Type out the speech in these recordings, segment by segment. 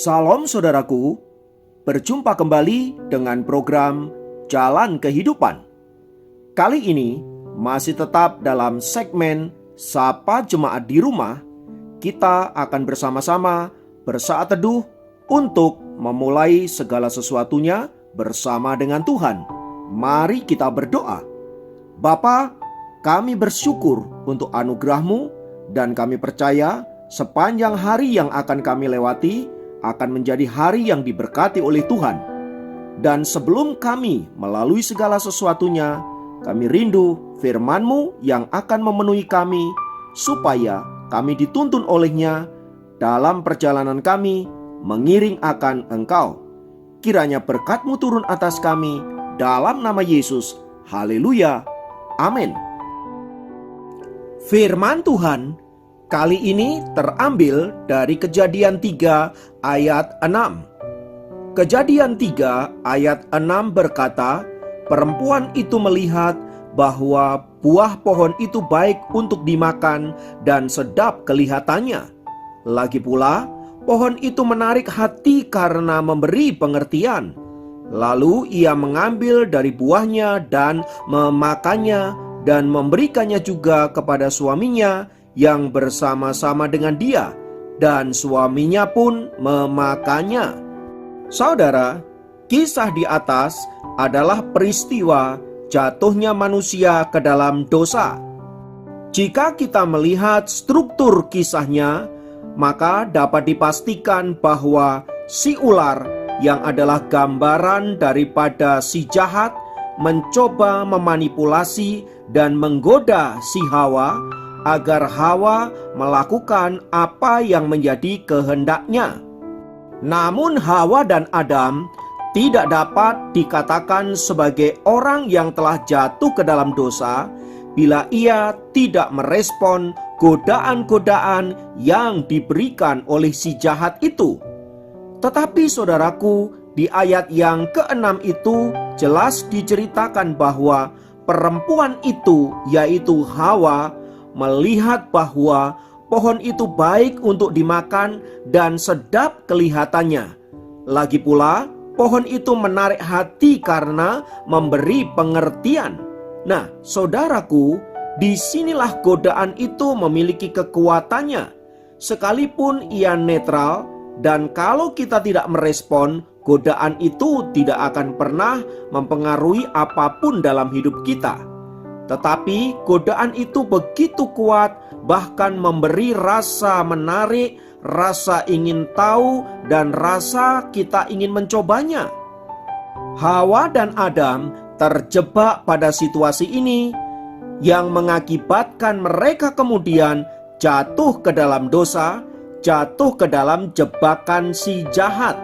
Salam saudaraku, berjumpa kembali dengan program Jalan Kehidupan. Kali ini masih tetap dalam segmen Sapa Jemaat di Rumah. Kita akan bersama-sama bersaat teduh untuk memulai segala sesuatunya bersama dengan Tuhan. Mari kita berdoa. Bapa, kami bersyukur untuk anugerah-Mu dan kami percaya sepanjang hari yang akan kami lewati akan menjadi hari yang diberkati oleh Tuhan. Dan sebelum kami melalui segala sesuatunya, kami rindu firman-Mu yang akan memenuhi kami, supaya kami dituntun olehnya dalam perjalanan kami mengiring akan Engkau. Kiranya berkat-Mu turun atas kami, dalam nama Yesus. Haleluya. Amin. Firman Tuhan kali ini terambil dari Kejadian 3 ayat 6. Kejadian 3 ayat 6 berkata, perempuan itu melihat bahwa buah pohon itu baik untuk dimakan dan sedap kelihatannya. Lagi pula, pohon itu menarik hati karena memberi pengertian. Lalu ia mengambil dari buahnya dan memakannya dan memberikannya juga kepada suaminya yang bersama-sama dengan dia, dan suaminya pun memakannya. Saudara, kisah di atas adalah peristiwa jatuhnya manusia ke dalam dosa. Jika kita melihat struktur kisahnya, maka dapat dipastikan bahwa si ular yang adalah gambaran daripada si jahat mencoba memanipulasi dan menggoda si Hawa agar Hawa melakukan apa yang menjadi kehendaknya. Namun Hawa dan Adam tidak dapat dikatakan sebagai orang yang telah jatuh ke dalam dosa bila ia tidak merespon godaan-godaan yang diberikan oleh si jahat itu. Tetapi saudaraku, di ayat yang ke-6 itu jelas diceritakan bahwa perempuan itu, yaitu Hawa, melihat bahwa pohon itu baik untuk dimakan dan sedap kelihatannya. Lagi pula, pohon itu menarik hati karena memberi pengertian. Nah, saudaraku, disinilah godaan itu memiliki kekuatannya. Sekalipun ia netral, dan kalau kita tidak merespon, godaan itu tidak akan pernah mempengaruhi apapun dalam hidup kita. Tetapi godaan itu begitu kuat, bahkan memberi rasa menarik, rasa ingin tahu, dan rasa kita ingin mencobanya. Hawa dan Adam terjebak pada situasi ini yang mengakibatkan mereka kemudian jatuh ke dalam dosa, jatuh ke dalam jebakan si jahat.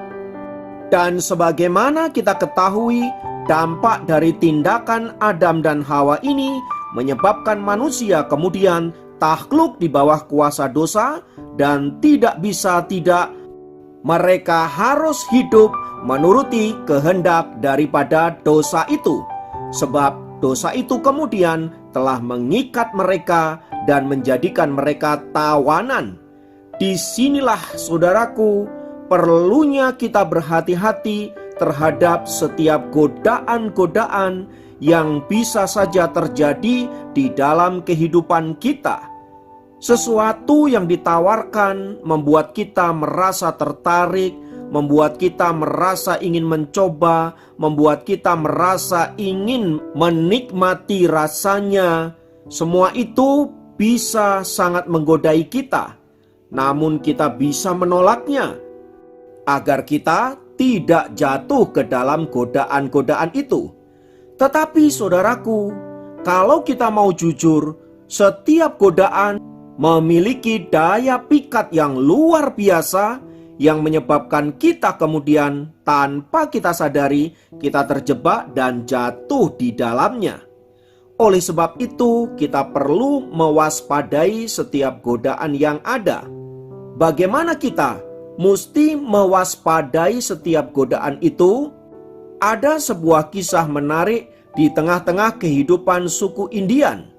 Dan sebagaimana kita ketahui, dampak dari tindakan Adam dan Hawa ini menyebabkan manusia kemudian takluk di bawah kuasa dosa, dan tidak bisa tidak, mereka harus hidup menuruti kehendak daripada dosa itu. Sebab dosa itu kemudian telah mengikat mereka dan menjadikan mereka tawanan. Disinilah saudaraku, perlunya kita berhati-hati terhadap setiap godaan-godaan yang bisa saja terjadi di dalam kehidupan kita. Sesuatu yang ditawarkan membuat kita merasa tertarik, membuat kita merasa ingin mencoba, membuat kita merasa ingin menikmati rasanya. Semua itu bisa sangat menggodai kita, namun kita bisa menolaknya agar kita tidak jatuh ke dalam godaan-godaan itu. Tetapi saudaraku, kalau kita mau jujur, setiap godaan memiliki daya pikat yang luar biasa yang menyebabkan kita kemudian tanpa kita sadari kita terjebak dan jatuh di dalamnya. Oleh sebab itu, kita perlu mewaspadai setiap godaan yang ada. Bagaimana kita mesti mewaspadai setiap godaan itu? Ada sebuah kisah menarik di tengah-tengah kehidupan suku Indian.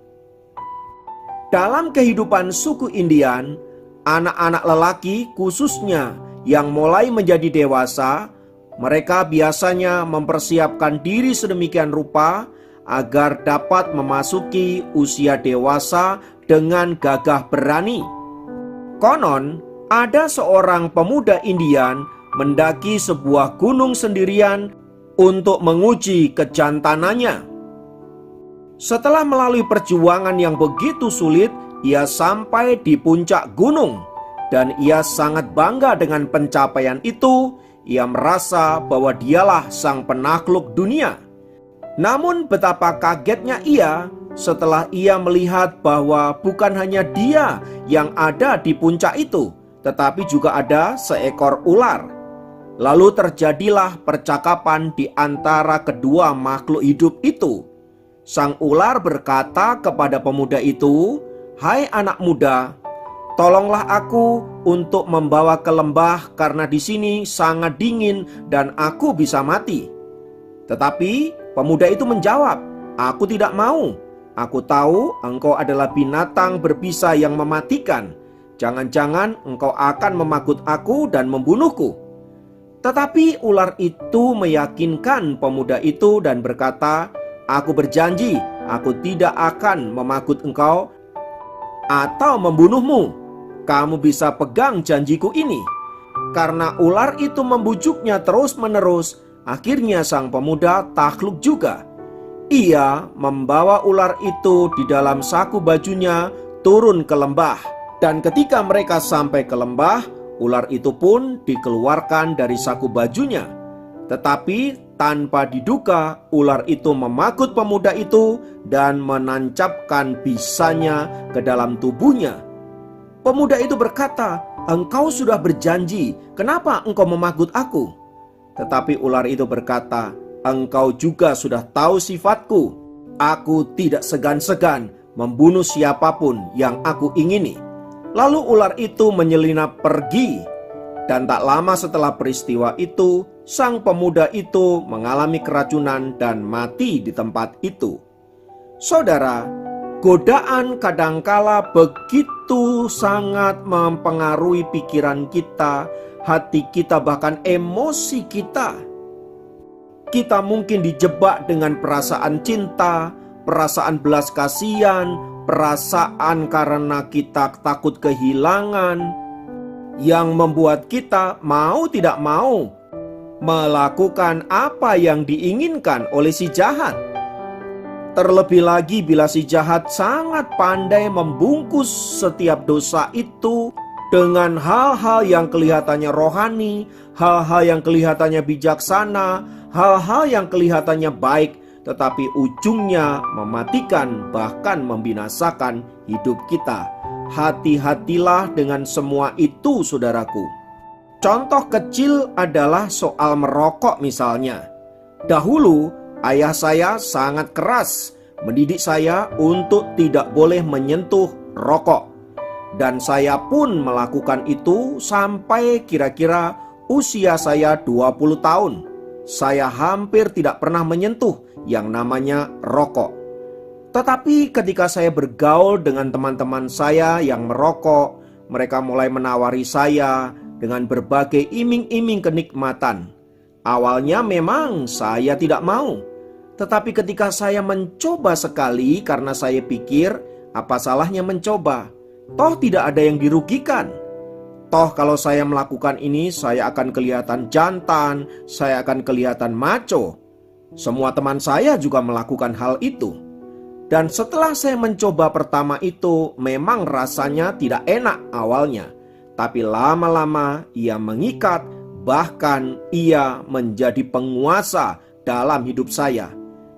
Dalam kehidupan suku Indian, anak-anak lelaki khususnya yang mulai menjadi dewasa, mereka biasanya mempersiapkan diri sedemikian rupa agar dapat memasuki usia dewasa dengan gagah berani. Konon, ada seorang pemuda Indian mendaki sebuah gunung sendirian untuk menguji kejantanannya. Setelah melalui perjuangan yang begitu sulit, ia sampai di puncak gunung dan ia sangat bangga dengan pencapaian itu. Ia merasa bahwa dialah sang penakluk dunia. Namun betapa kagetnya ia setelah ia melihat bahwa bukan hanya dia yang ada di puncak itu, tetapi juga ada seekor ular. Lalu terjadilah percakapan di antara kedua makhluk hidup itu. Sang ular berkata kepada pemuda itu, "Hai anak muda, tolonglah aku untuk membawa ke lembah karena di sini sangat dingin dan aku bisa mati." Tetapi pemuda itu menjawab, "Aku tidak mau. Aku tahu engkau adalah binatang berbisa yang mematikan. Jangan-jangan engkau akan memakut aku dan membunuhku." Tetapi ular itu meyakinkan pemuda itu dan berkata, "Aku berjanji, aku tidak akan memakut engkau atau membunuhmu. Kamu bisa pegang janjiku ini." Karena ular itu membujuknya terus-menerus, akhirnya sang pemuda takluk juga. Ia membawa ular itu di dalam saku bajunya turun ke lembah. Dan ketika mereka sampai ke lembah, ular itu pun dikeluarkan dari saku bajunya. Tetapi tanpa diduga, ular itu memakut pemuda itu dan menancapkan bisanya ke dalam tubuhnya. Pemuda itu berkata, "Engkau sudah berjanji, kenapa engkau memakut aku?" Tetapi ular itu berkata, "Engkau juga sudah tahu sifatku. Aku tidak segan-segan membunuh siapapun yang aku ingini." Lalu ular itu menyelinap pergi. Dan tak lama setelah peristiwa itu, sang pemuda itu mengalami keracunan dan mati di tempat itu. Saudara, godaan kadangkala begitu sangat mempengaruhi pikiran kita, hati kita, bahkan emosi kita. Kita mungkin dijebak dengan perasaan cinta, perasaan belas kasihan, perasaan karena kita takut kehilangan, yang membuat kita mau tidak mau melakukan apa yang diinginkan oleh si jahat. Terlebih lagi bila si jahat sangat pandai membungkus setiap dosa itu dengan hal-hal yang kelihatannya rohani, hal-hal yang kelihatannya bijaksana, hal-hal yang kelihatannya baik, tetapi ujungnya mematikan bahkan membinasakan hidup kita. Hati-hatilah dengan semua itu, saudaraku. Contoh kecil adalah soal merokok misalnya. Dahulu ayah saya sangat keras mendidik saya untuk tidak boleh menyentuh rokok. Dan saya pun melakukan itu sampai kira-kira usia saya 20 tahun. Saya hampir tidak pernah menyentuh yang namanya rokok. Tetapi ketika saya bergaul dengan teman-teman saya yang merokok, mereka mulai menawari saya dengan berbagai iming-iming kenikmatan. Awalnya memang saya tidak mau. Tetapi ketika saya mencoba sekali karena saya pikir, apa salahnya mencoba? Toh tidak ada yang dirugikan. Toh kalau saya melakukan ini, saya akan kelihatan jantan, saya akan kelihatan macho. Semua teman saya juga melakukan hal itu. Dan setelah saya mencoba pertama itu, memang rasanya tidak enak awalnya. Tapi lama-lama ia mengikat, bahkan ia menjadi penguasa dalam hidup saya.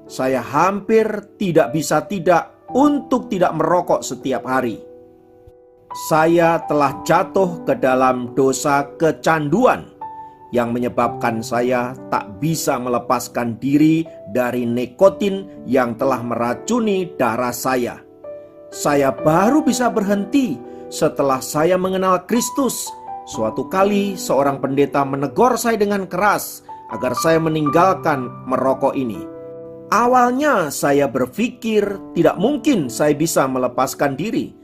Saya hampir tidak bisa tidak untuk tidak merokok setiap hari. Saya telah jatuh ke dalam dosa kecanduan yang menyebabkan saya tak bisa melepaskan diri dari nikotin yang telah meracuni darah saya. Saya baru bisa berhenti setelah saya mengenal Kristus. Suatu kali seorang pendeta menegur saya dengan keras agar saya meninggalkan merokok ini. Awalnya saya berpikir tidak mungkin saya bisa melepaskan diri.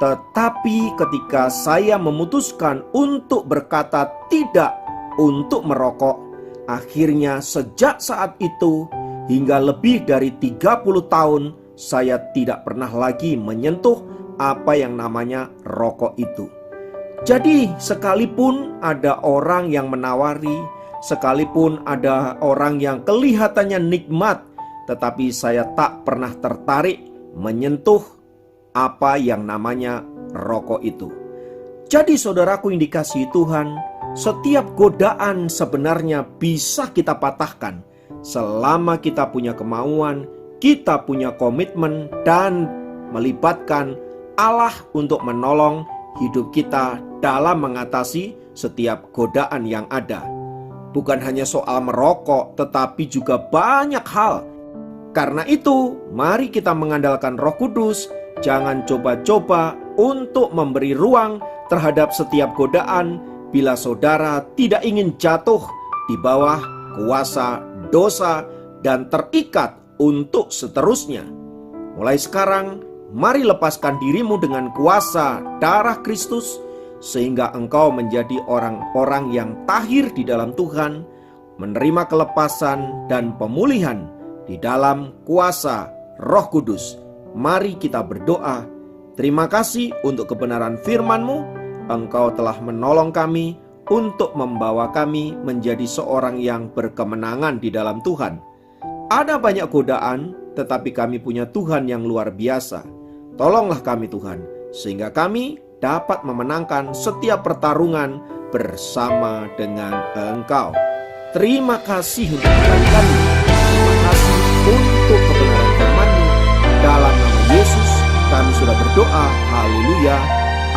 Tetapi ketika saya memutuskan untuk berkata tidak untuk merokok, akhirnya sejak saat itu hingga lebih dari 30 tahun saya tidak pernah lagi menyentuh apa yang namanya rokok itu. Jadi sekalipun ada orang yang menawari, sekalipun ada orang yang kelihatannya nikmat, tetapi saya tak pernah tertarik menyentuh apa yang namanya rokok itu. Jadi saudaraku yang dikasihi Tuhan, setiap godaan sebenarnya bisa kita patahkan selama kita punya kemauan, kita punya komitmen, dan melibatkan Allah untuk menolong hidup kita dalam mengatasi setiap godaan yang ada. Bukan hanya soal merokok, tetapi juga banyak hal. Karena itu, mari kita mengandalkan Roh Kudus. Jangan coba-coba untuk memberi ruang terhadap setiap godaan bila saudara tidak ingin jatuh di bawah kuasa dosa dan terikat untuk seterusnya. Mulai sekarang, mari lepaskan dirimu dengan kuasa darah Kristus, sehingga engkau menjadi orang-orang yang tahir di dalam Tuhan, menerima kelepasan dan pemulihan di dalam kuasa Roh Kudus. Mari kita berdoa. Terima kasih untuk kebenaran firman-Mu. Engkau telah menolong kami untuk membawa kami menjadi seorang yang berkemenangan di dalam Tuhan. Ada banyak godaan, tetapi kami punya Tuhan yang luar biasa. Tolonglah kami Tuhan, sehingga kami dapat memenangkan setiap pertarungan bersama dengan Engkau. Terima kasih untuk Tuhan kami. Terima kasih untuk kebenaran firman-Mu. Dalam nama Yesus kami sudah berdoa. Haleluya.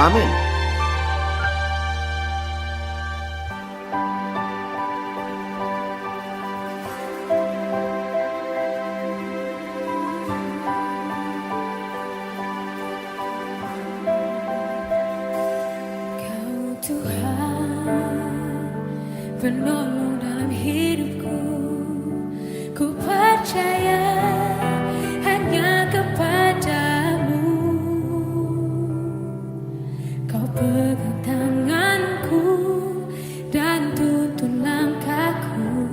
Amin. Kau Tuhan, penolong dalam hidupku. Ku percaya hanya kepadamu. Kau pegang tanganku dan tuntun langkahku.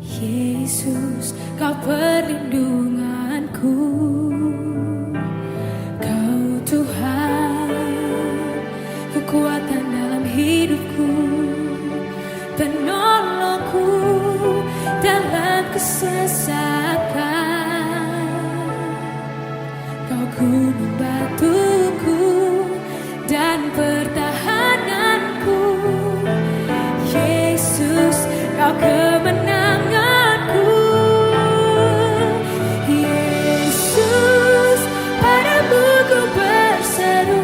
Yesus, kau perlindunganku. Kau Tuhan, kekuatan dalam hidupku, penolongku dalam kesesakan. Kau gunung batuku dan pertahananku. Yesus, kau kemenanganku. Yesus, padamu ku berseru.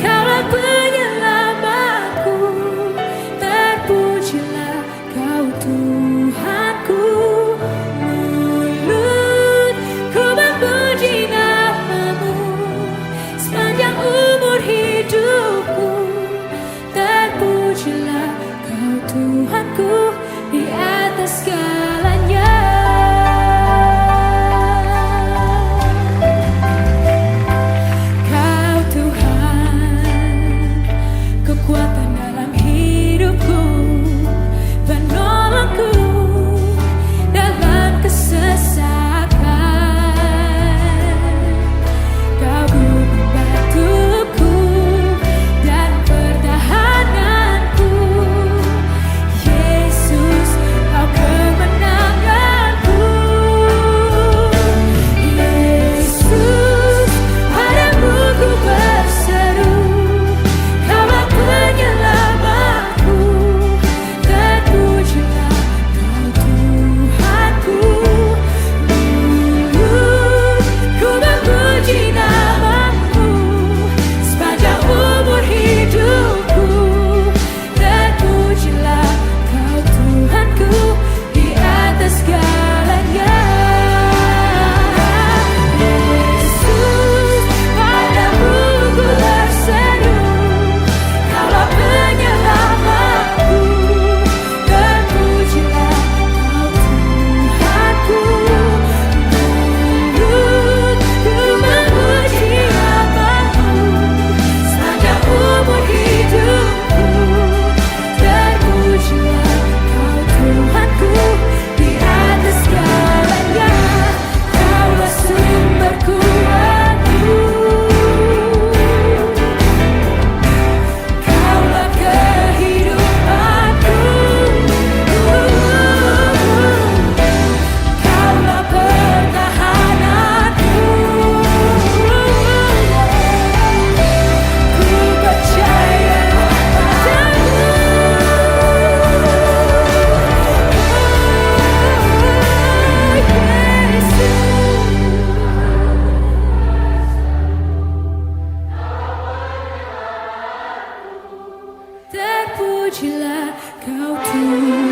Kaulah penyelamatku. Terpujilah kau Tuhanku. Mulutku memuji namamu. Tuhan.